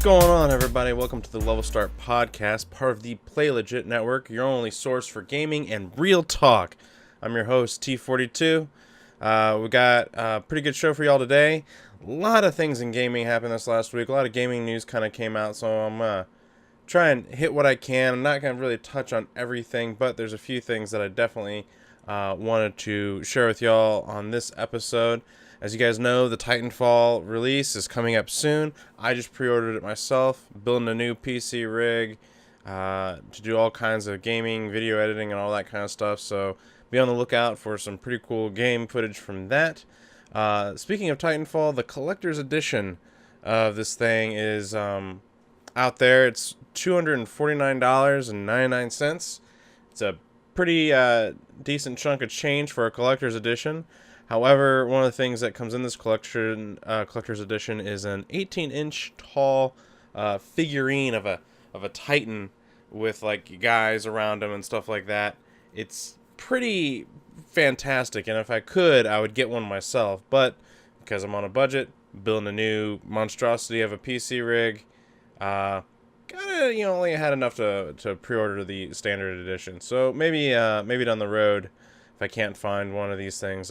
going on, everybody? Welcome to the Level Start Podcast, part of the Play Legit Network, your only source for gaming and real talk. I'm your host, T42. We got a pretty good show for y'all today. A lot of things in gaming happened this last week. A lot of gaming news kind of came out, so I'm going to try and hit what I can. I'm not going to really touch on everything, but there's a few things that I definitely wanted to share with y'all on this episode. As you guys know, the Titanfall release is coming up soon. I just pre-ordered it myself, building a new PC rig to do all kinds of gaming, video editing, and all that kind of stuff. So be on the lookout for some pretty cool game footage from that. Speaking of Titanfall, the collector's edition of this thing is out there. It's $249.99. It's a pretty decent chunk of change for a collector's edition. However, one of the things that comes in this collector's edition is an 18-inch tall figurine of a Titan with like guys around him and stuff like that. It's pretty fantastic, and if I could, I would get one myself. But because I'm on a budget, building a new monstrosity of a PC rig, only had enough to pre-order the standard edition. So maybe down the road, if I can't find one of these things,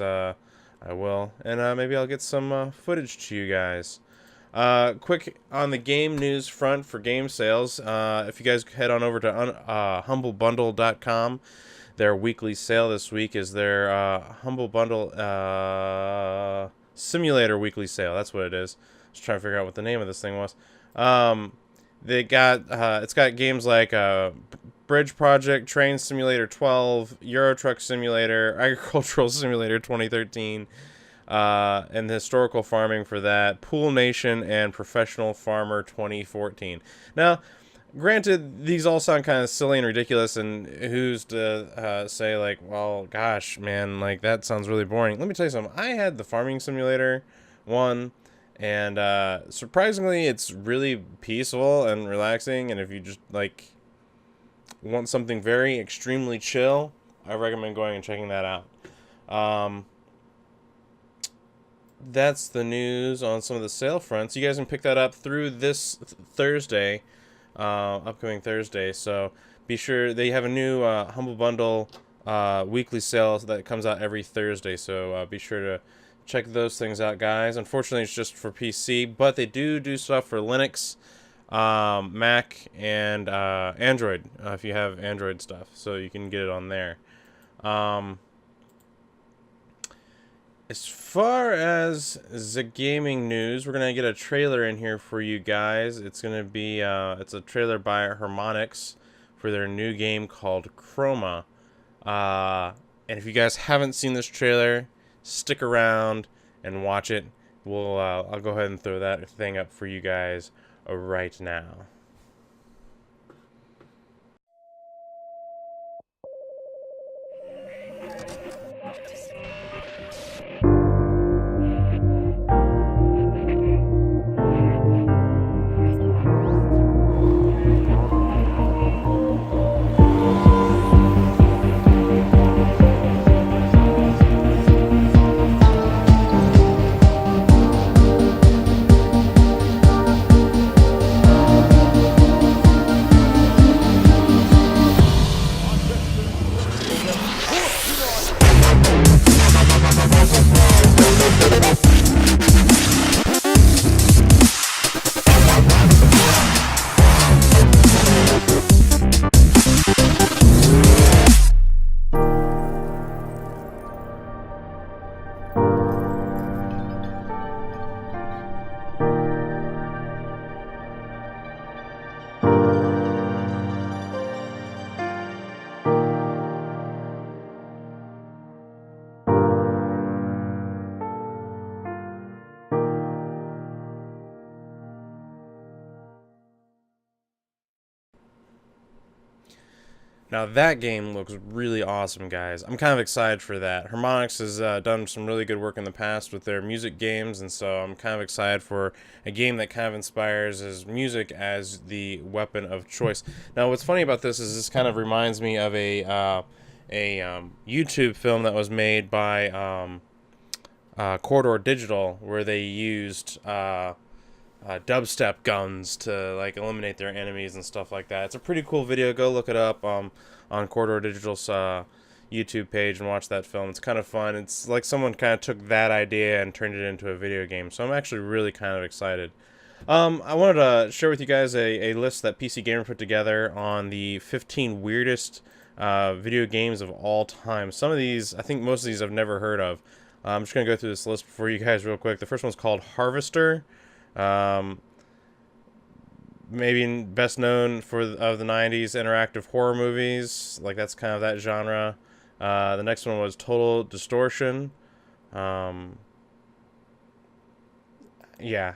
I will, and maybe I'll get some footage to you guys. Quick on the game news front for game sales, if you guys head on over to humblebundle.com, their weekly sale this week is their Humble Bundle Simulator weekly sale. That's what it is. Just trying to figure out what the name of this thing was. They got it's got games like Bridge Project, Train Simulator 12, Euro Truck Simulator, Agricultural Simulator 2013, and the historical farming for that, Pool Nation, and Professional Farmer 2014. Now, granted, these all sound kind of silly and ridiculous, and who's to say, like, well, gosh, man, like, that sounds really boring. Let me tell you something. I had the Farming Simulator 1, and surprisingly, it's really peaceful and relaxing, and if you just, like, want something very extremely chill, I recommend going and checking that out. That's the news on some of the sale fronts. You guys can pick that up through this Thursday, upcoming Thursday. So be sure they have a new Humble Bundle weekly sale that comes out every Thursday. So be sure to check those things out, guys. Unfortunately, it's just for PC, but they do stuff for Linux, Mac, and Android, if you have Android stuff, so you can get it on there. As far as the gaming news, we're gonna get a trailer in here for you guys. It's gonna be it's a trailer by Harmonix for their new game called Chroma. And if you guys haven't seen this trailer, stick around and watch it. I'll go ahead and throw that thing up for you guys right now. Now that game looks really awesome, guys. I'm kind of excited for that. Harmonix has done some really good work in the past with their music games, and so I'm kind of excited for a game that kind of inspires his music as the weapon of choice. Now, what's funny about this is this kind of reminds me of a YouTube film that was made by Corridor Digital, where they used dubstep guns to like eliminate their enemies and stuff like that. It's a pretty cool video. Go look it up on Corridor Digital's YouTube page and watch that film. It's kind of fun. It's like someone kind of took that idea and turned it into a video game. So I'm actually really kind of excited. I wanted to share with you guys a list that PC Gamer put together on the 15 weirdest video games of all time. Some of these, I think most of these I've never heard of. I'm just going to go through this list for you guys real quick. The first one's called Harvester. Maybe best known for of the 90s interactive horror movies. Like, that's kind of that genre. The next one was Total Distortion. Yeah,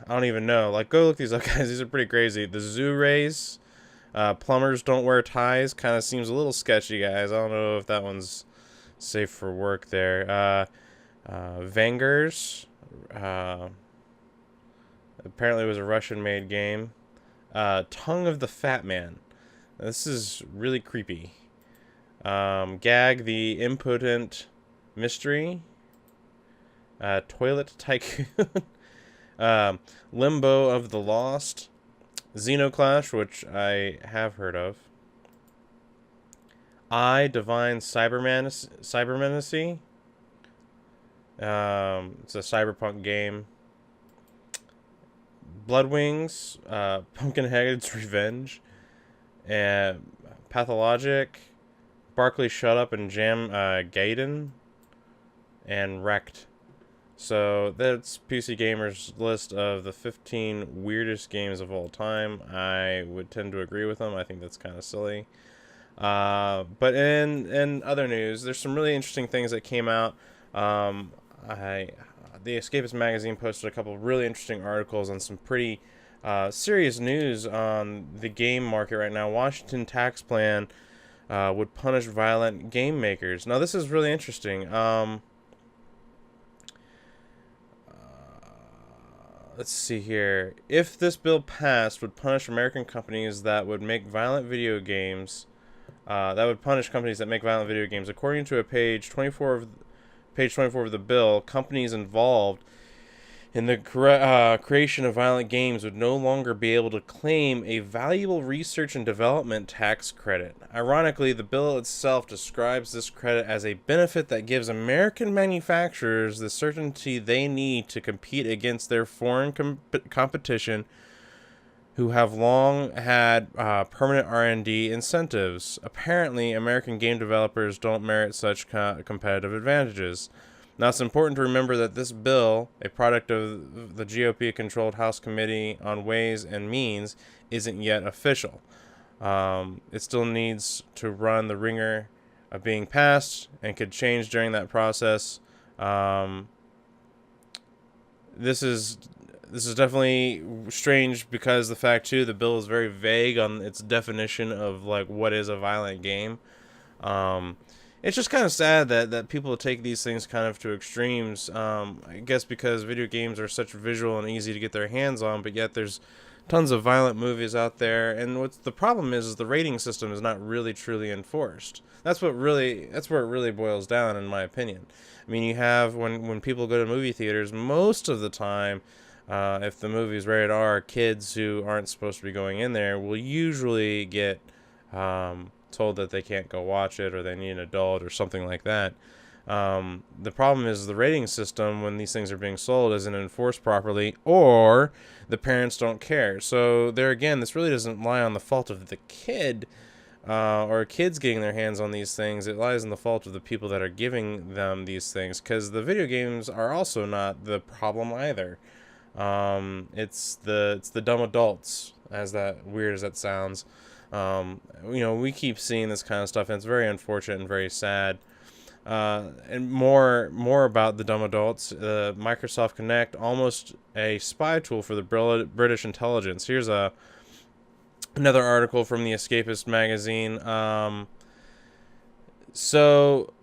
I don't even know. Like, go look these up, guys. These are pretty crazy. The Zoo Rays. Plumbers Don't Wear Ties. Kind of seems a little sketchy, guys. I don't know if that one's safe for work there. Vangers. Apparently it was a Russian-made game. Tongue of the Fat Man. This is really creepy. Gag the Impotent Mystery. Toilet Tycoon. Limbo of the Lost. Xenoclash, which I have heard of. Divine Cybermanacy. It's a cyberpunk game. Bloodwings, Pumpkinhead's Revenge, and Pathologic, Barkley Shut Up and Jam Gaiden, and Wrecked. So that's PC Gamer's list of the 15 weirdest games of all time. I would tend to agree with them. I think that's kind of silly. But in other news, there's some really interesting things that came out. The Escapist magazine posted a couple of really interesting articles on some pretty serious news on the game market right now. Washington tax plan would punish violent game makers. Now, this is really interesting. Let's see here. If this bill passed, would punish American companies that would make violent video games. That would punish companies that make violent video games. According to a page 24 of the bill, companies involved in the creation of violent games would no longer be able to claim a valuable research and development tax credit. Ironically, the bill itself describes this credit as a benefit that gives American manufacturers the certainty they need to compete against their foreign competition who have long had permanent R&D incentives. Apparently, American game developers don't merit such competitive advantages. Now, it's important to remember that this bill, a product of the GOP-controlled House Committee on Ways and Means, isn't yet official. It still needs to run the ringer of being passed and could change during that process. This is definitely strange because the fact, too, the bill is very vague on its definition of, like, what is a violent game. It's just kind of sad that people take these things kind of to extremes. I guess because video games are such visual and easy to get their hands on, but yet there's tons of violent movies out there. And what's the problem is the rating system is not really truly enforced. That's where it really boils down, in my opinion. I mean, you have when people go to movie theaters, most of the time, if the movie's rated R, kids who aren't supposed to be going in there will usually get told that they can't go watch it or they need an adult or something like that. The problem is the rating system when these things are being sold isn't enforced properly, or the parents don't care. So there again, this really doesn't lie on the fault of the kid or kids getting their hands on these things. It lies in the fault of the people that are giving them these things, because the video games are also not the problem either. It's the dumb adults, as that weird as that sounds. We keep seeing this kind of stuff, and it's very unfortunate and very sad. And more about the dumb adults. Microsoft Kinect, almost a spy tool for the British intelligence. Here's another article from the Escapist magazine. So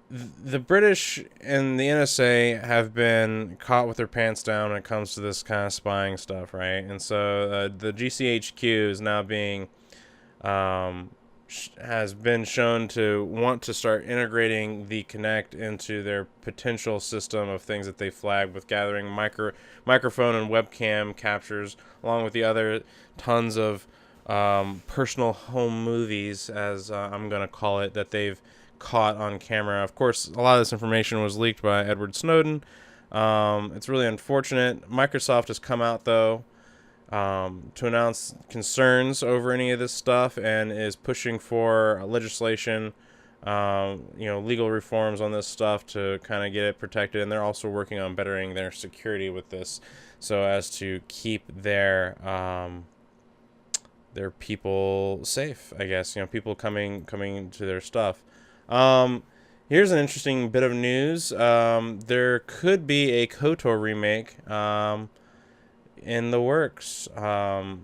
the British and the NSA have been caught with their pants down when it comes to this kind of spying stuff, right? And so the GCHQ is now being has been shown to want to start integrating the Kinect into their potential system of things that they flagged with gathering microphone and webcam captures, along with the other tons of personal home movies, as I'm going to call it, that they've caught on camera. Of course, a lot of this information was leaked by Edward Snowden. It's really unfortunate. Microsoft has come out, though, to announce concerns over any of this stuff and is pushing for legislation, legal reforms on this stuff to kind of get it protected. And they're also working on bettering their security with this so as to keep their people safe, I guess. People coming to their stuff. Here's an interesting bit of news. There could be a KOTOR remake in the works for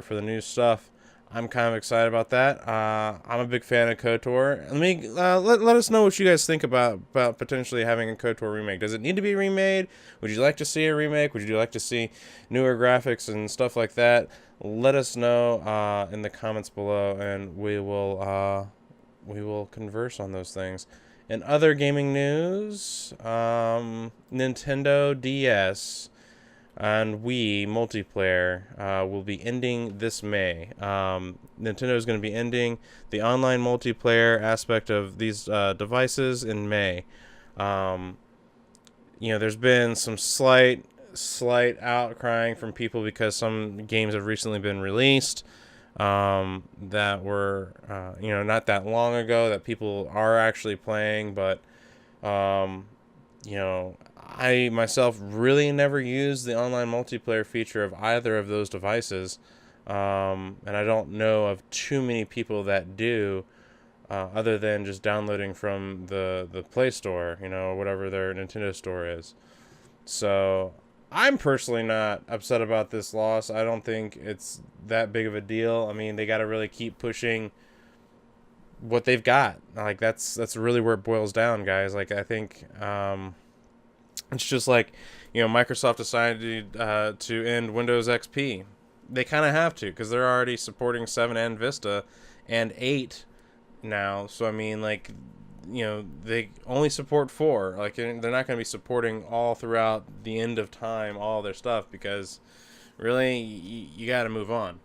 the new stuff. I'm kind of excited about that. I'm a big fan of KOTOR. Let us know what you guys think about potentially having a KOTOR remake. Does it need to be remade? Would you like to see a remake? Would you like to see newer graphics and stuff like that? Let us know in the comments below, and we will converse on those things. In other gaming news, Nintendo DS and Wii multiplayer will be ending this May. Nintendo is going to be ending the online multiplayer aspect of these devices in May. There's been some slight outcrying from people because some games have recently been released that were not that long ago that people are actually playing, but I myself really never used the online multiplayer feature of either of those devices, and I don't know of too many people that do, other than just downloading from the Play Store, whatever their Nintendo store is. So I'm personally not upset about this loss. I don't think it's that big of a deal. I mean, they got to really keep pushing what they've got. Like, that's really where it boils down, guys. Like, I think it's just like, Microsoft decided to end Windows XP. They kind of have to, because they're already supporting 7 and Vista and 8 now. So, I mean, like, they only support 4. Like, they're not going to be supporting all throughout the end of time all their stuff, because really you got to move on.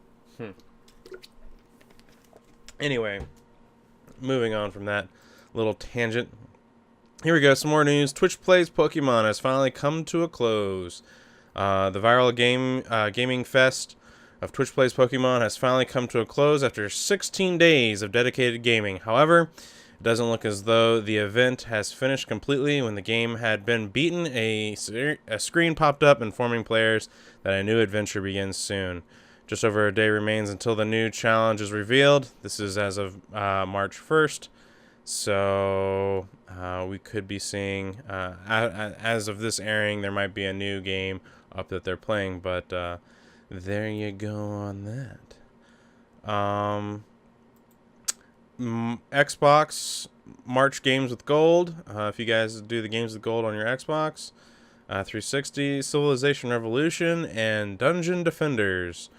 Anyway, moving on from that little tangent, here we go. Some more news. Twitch Plays Pokemon has finally come to a close. The viral gaming fest of Twitch Plays Pokemon has finally come to a close after 16 days of dedicated gaming. However, it doesn't look as though the event has finished completely. When the game had been beaten, a screen popped up informing players that a new adventure begins soon. Just over a day remains until the new challenge is revealed. This is as of March 1st. So we could be seeing, as of this airing, there might be a new game up that they're playing. But there you go on that. Xbox March games with gold. If you guys do the games with gold on your Xbox, 360, Civilization Revolution, and Dungeon Defenders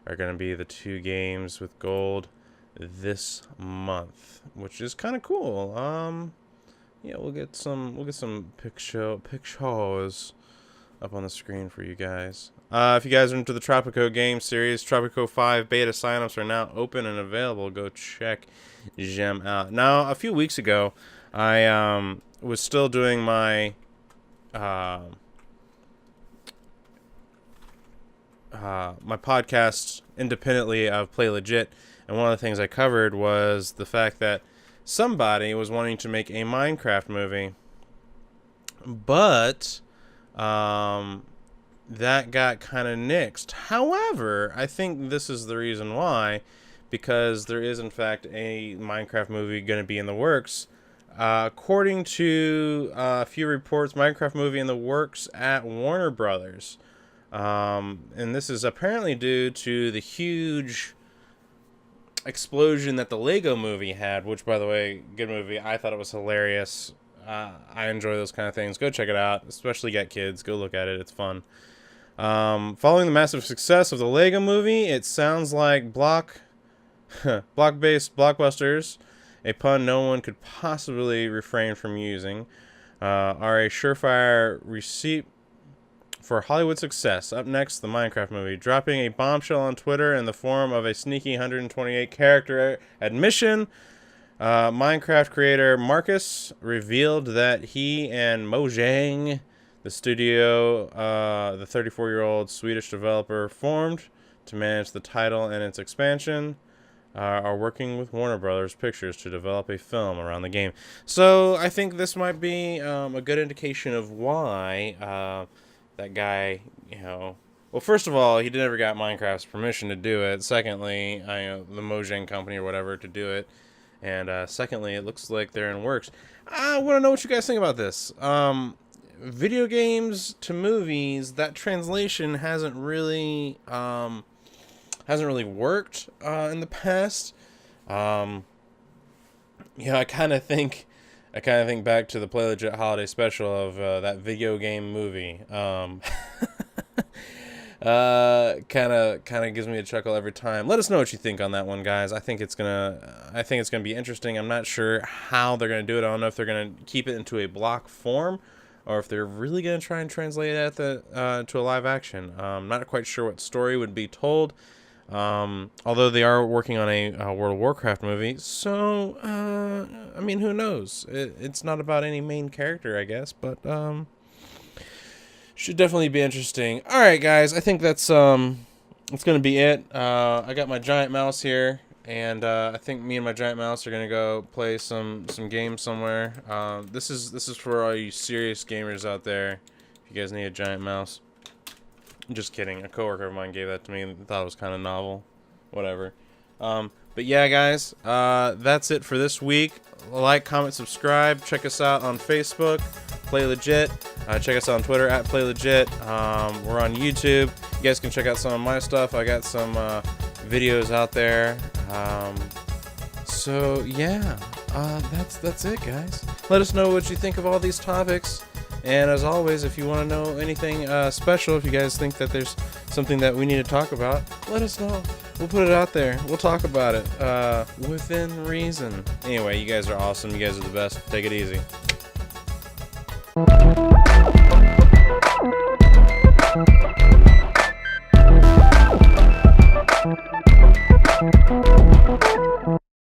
are going to be the 2 games with gold this month, which is kind of cool. We'll get some pictures up on the screen for you guys. If you guys are into the Tropico game series, Tropico 5 beta signups are now open and available. Go check them out. Now, a few weeks ago, I was still doing my my podcast independently of Play Legit, and one of the things I covered was the fact that somebody was wanting to make a Minecraft movie, but that got kind of nixed. However, I think this is the reason why, because there is in fact a Minecraft movie going to be in the works. According to a few reports, Minecraft movie in the works at Warner Brothers. And this is apparently due to the huge explosion that the Lego movie had, which, by the way, good movie. I thought it was hilarious. I enjoy those kind of things. Go check it out, especially got kids. Go look at it. It's fun. Following the massive success of the Lego movie, it sounds like Block Block-based blockbusters, a pun no one could possibly refrain from using, are a surefire receipt for Hollywood success. Up next, the Minecraft movie, dropping a bombshell on Twitter in the form of a sneaky 128 character admission. Minecraft creator Marcus revealed that he and Mojang, the studio the 34-year-old Swedish developer formed to manage the title and its expansion, are working with Warner Brothers Pictures to develop a film around the game. So I think this might be a good indication of why that guy, well, first of all, he never got Minecraft's permission to do it. Secondly, the Mojang company or whatever to do it. And secondly, it looks like they're in works. I want to know what you guys think about this. Video games to movies, that translation hasn't really worked in the past. I kind of think back to the Play Legit holiday special of that video game movie. Kind of gives me a chuckle every time. Let us know what you think on that one, guys. I think it's gonna be interesting. I'm not sure how they're gonna do it. I don't know if they're gonna keep it into a block form, or if they're really gonna try and translate it to a live action. I'm not quite sure what story would be told. Although they are working on a World of Warcraft movie, so I mean, who knows? It's not about any main character, I guess, but should definitely be interesting. All right, guys, I think that's gonna be it. I got my giant mouse here, and I think me and my giant mouse are gonna go play some games somewhere. This is for all you serious gamers out there. If you guys need a giant mouse. Just kidding. A coworker of mine gave that to me and thought it was kind of novel. Whatever. But yeah, guys, that's it for this week. Like, comment, subscribe. Check us out on Facebook, Play Legit. Check us out on Twitter at Play Legit. We're on YouTube. You guys can check out some of my stuff. I got some videos out there. So yeah, that's it, guys. Let us know what you think of all these topics. And as always, if you want to know anything special, if you guys think that there's something that we need to talk about, let us know. We'll put it out there. We'll talk about it within reason. Anyway, you guys are awesome. You guys are the best. Take it easy.